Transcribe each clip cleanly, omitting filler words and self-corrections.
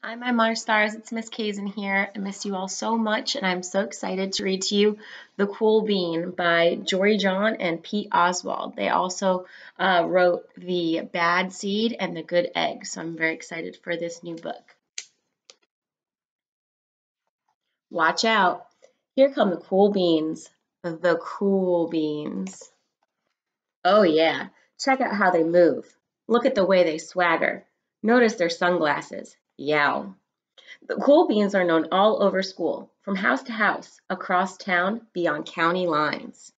Hi, my Mars stars. It's Miss Kazin here. I miss you all so much, and I'm so excited to read to you The Cool Bean by Jory John and Pete Oswald. They also wrote The Bad Seed and The Good Egg, so I'm very excited for this new book. Watch out. Here come the cool beans. The cool beans. Oh yeah, check out how they move. Look at the way they swagger. Notice their sunglasses. Yow. The cool beans are known all over school, from house to house, across town, beyond county lines.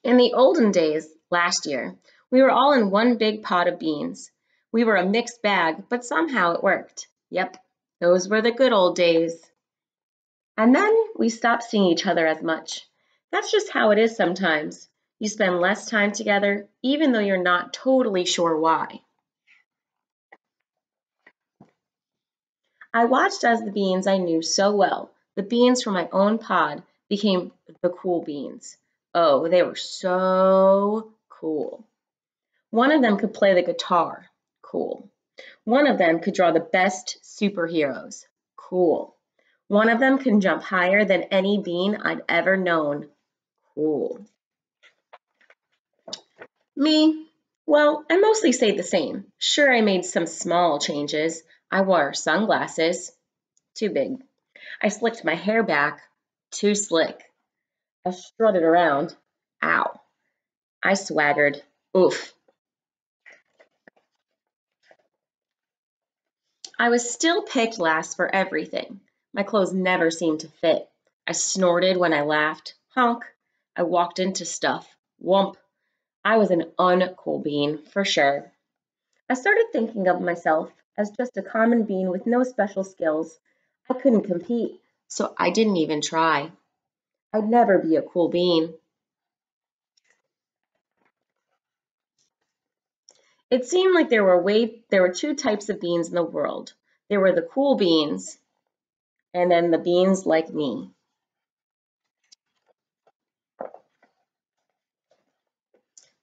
In the olden days, last year, we were all in one big pot of beans. We were a mixed bag, but somehow it worked. Yep, those were the good old days. And then we stopped seeing each other as much. That's just how it is sometimes. You spend less time together, even though you're not totally sure why. I watched as the beans I knew so well, the beans from my own pod, became the cool beans. Oh, they were so cool. One of them could play the guitar. Cool. One of them could draw the best superheroes. Cool. One of them can jump higher than any bean I'd ever known. Cool. Me? Well, I mostly stayed the same. Sure, I made some small changes. I wore sunglasses. Too big. I slicked my hair back. Too slick. I strutted around. Ow. I swaggered. Oof. I was still picked last for everything. My clothes never seemed to fit. I snorted when I laughed. Honk. I walked into stuff. Whump. I was an uncool bean, for sure. I started thinking of myself as just a common bean with no special skills. I couldn't compete, so I didn't even try. I'd never be a cool bean. It seemed like there were two types of beans in the world. There were the cool beans, and then the beans like me.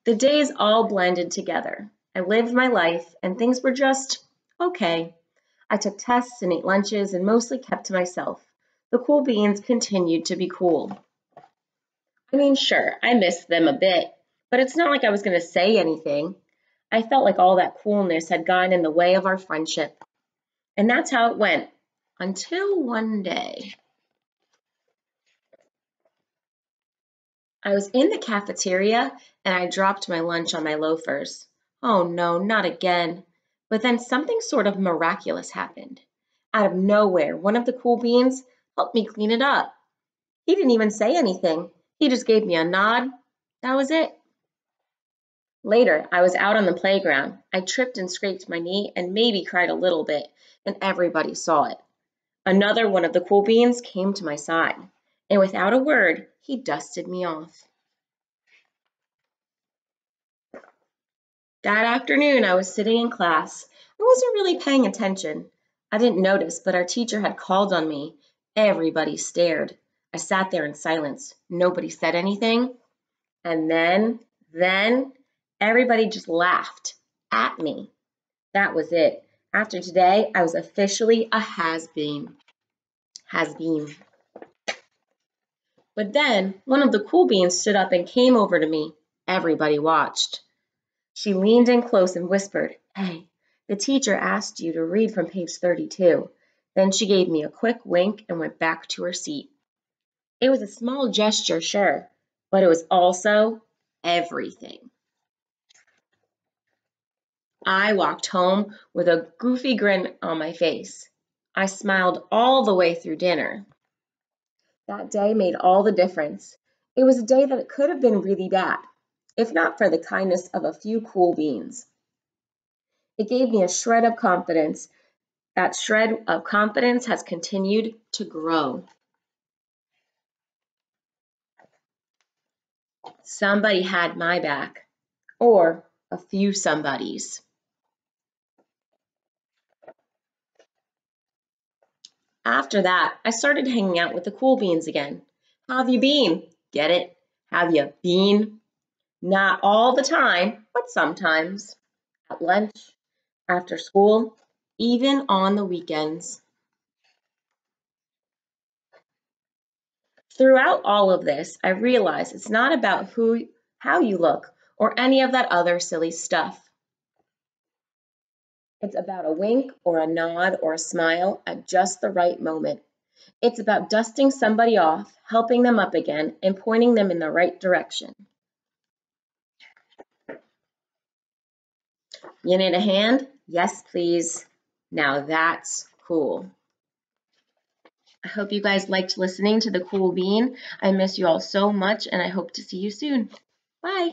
The days all blended together. I lived my life, and things were just okay. I took tests and ate lunches and mostly kept to myself. The cool beans continued to be cool. I mean, sure, I missed them a bit, but it's not like I was going to say anything. I felt like all that coolness had gotten in the way of our friendship. And that's how it went, until one day. I was in the cafeteria and I dropped my lunch on my loafers. Oh no, not again. But then something sort of miraculous happened. Out of nowhere, one of the cool beans helped me clean it up. He didn't even say anything. He just gave me a nod. That was it. Later, I was out on the playground. I tripped and scraped my knee and maybe cried a little bit, and everybody saw it. Another one of the cool beans came to my side, and without a word, he dusted me off. That afternoon, I was sitting in class. I wasn't really paying attention. I didn't notice, but our teacher had called on me. Everybody stared. I sat there in silence. Nobody said anything. And then, everybody just laughed at me. That was it. After today, I was officially a has-been. Has-been. But then, one of the cool beans stood up and came over to me. Everybody watched. She leaned in close and whispered, "Hey, the teacher asked you to read from page 32. Then she gave me a quick wink and went back to her seat. It was a small gesture, sure, but it was also everything. I walked home with a goofy grin on my face. I smiled all the way through dinner. That day made all the difference. It was a day that could have been really bad, if not for the kindness of a few cool beans. It gave me a shred of confidence. That shred of confidence has continued to grow. Somebody had my back, or a few somebodies. After that, I started hanging out with the cool beans again. How have you been? Get it? Have you been? Not all the time, but sometimes. At lunch, after school, even on the weekends. Throughout all of this, I realized it's not about how you look or any of that other silly stuff. It's about a wink or a nod or a smile at just the right moment. It's about dusting somebody off, helping them up again, and pointing them in the right direction. You need a hand? Yes, please. Now that's cool. I hope you guys liked listening to the Cool Bean. I miss you all so much, and I hope to see you soon. Bye.